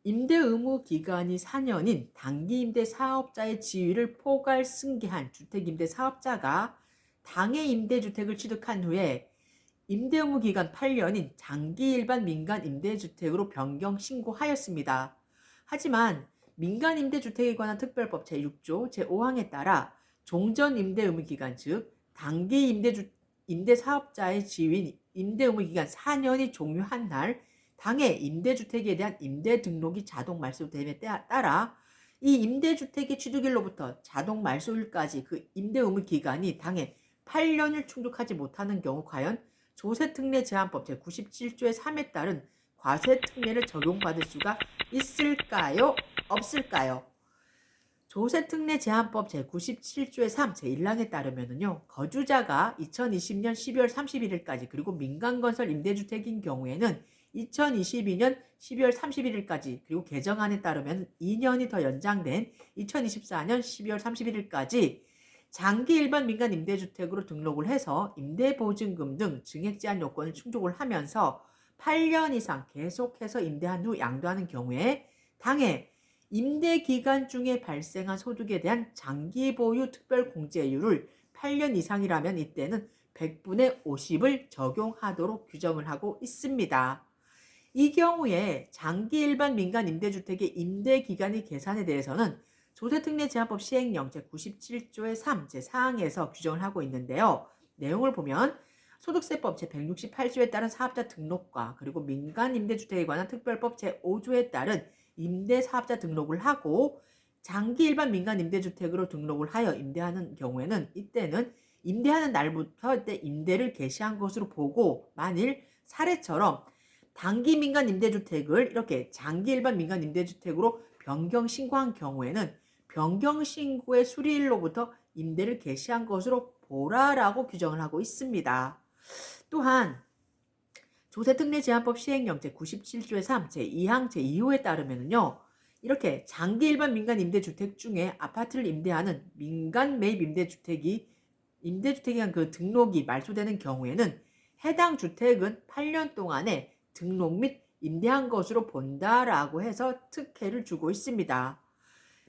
임대 의무 기간이 4년인 단기 임대 사업자의 지위를 포괄 승계한 주택임대 사업자가 당해 임대주택을 취득한 후에 임대 의무 기간 8년인 장기 일반 민간 임대주택으로 변경 신고하였습니다. 하지만 민간 임대주택에 관한 특별법 제6조 제5항에 따라 종전 임대 의무 기간 즉 단기 임대사업자의 지위인 임대 의무 기간 4년이 종료한 날 당해 임대주택에 대한 임대 등록이 자동 말소됨에 따라 이 임대주택의 취득일로부터 자동 말소일까지 그 임대 의무 기간이 당해 8년을 충족하지 못하는 경우 과연 조세특례 제한법 제97조의 3에 따른 과세특례를 적용받을 수가 있을까요? 없을까요? 조세특례 제한법 제97조의 3 제1항에 따르면요. 거주자가 2020년 12월 31일까지 그리고 민간건설 임대주택인 경우에는 2022년 12월 31일까지 그리고 개정안에 따르면 2년이 더 연장된 2024년 12월 31일까지 장기 일반 민간 임대주택으로 등록을 해서 임대보증금 등 증액 제한 요건을 충족을 하면서 8년 이상 계속해서 임대한 후 양도하는 경우에 당해 임대기간 중에 발생한 소득에 대한 장기 보유 특별공제율을 8년 이상이라면 이때는 100분의 50을 적용하도록 규정을 하고 있습니다. 이 경우에 장기 일반 민간 임대주택의 임대기간의 계산에 대해서는 조세특례 제한법 시행령 제97조의 3 제4항에서 규정을 하고 있는데요. 내용을 보면 소득세법 제168조에 따른 사업자 등록과 그리고 민간 임대주택에 관한 특별법 제5조에 따른 임대사업자 등록을 하고 장기 일반 민간 임대주택으로 등록을 하여 임대하는 경우에는 이때는 임대하는 날부터 이때 임대를 개시한 것으로 보고 만일 사례처럼 단기 민간 임대주택을 이렇게 장기 일반 민간 임대주택으로 변경 신고한 경우에는 변경 신고의 수리일로부터 임대를 개시한 것으로 보라라고 규정을 하고 있습니다. 또한 조세특례 제한법 시행령 제97조의 3 제2항 제2호에 따르면요. 이렇게 장기 일반 민간 임대주택 중에 아파트를 임대하는 민간 매입 임대주택에 대한 그 등록이 말소되는 경우에는 해당 주택은 8년 동안에 등록 및 임대한 것으로 본다라고 해서 특혜를 주고 있습니다.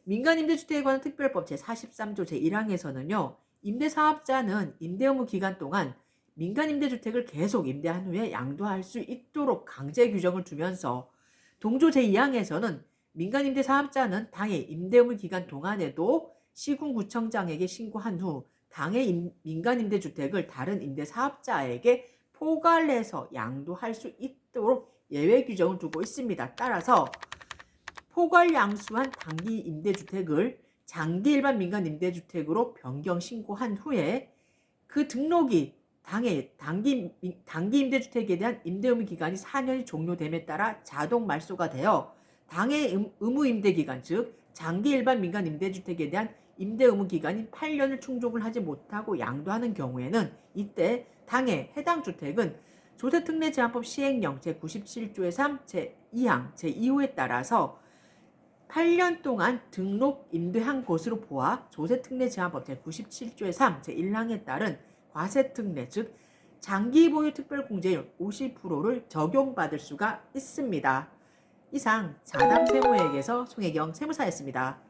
민간임대주택에 관한 특별법 제43조 제1항에서는요. 임대사업자는 임대의무 기간 동안 민간임대주택을 계속 임대한 후에 양도할 수 있도록 강제 규정을 두면서 동조 제2항에서는 민간임대사업자는 당해 임대의무 기간 동안에도 시군구청장에게 신고한 후 당해 민간임대주택을 다른 임대사업자에게 포괄해서 양도할 수 있도록 예외 규정을 두고 있습니다. 따라서 포괄 양수한 단기 임대주택을 장기 일반 민간 임대주택으로 변경 신고한 후에 그 등록이 당해 단기 임대주택에 대한 임대 의무 기간이 4년이 종료됨에 따라 자동 말소가 되어 당해 의무 임대 기간 즉 장기 일반 민간 임대주택에 대한 임대 의무 기간인 8년을 충족을 하지 못하고 양도하는 경우에는 이때 당해 해당 주택은 조세특례 제한법 시행령 제97조의 3 제2항 제2호에 따라서 8년 동안 등록 임대한 것으로 보아 조세특례 제한법 제97조의 3 제1항에 따른 과세특례 즉 장기 보유 특별공제율 50%를 적용받을 수가 있습니다. 이상 자담세무에게서 송혜경 세무사였습니다.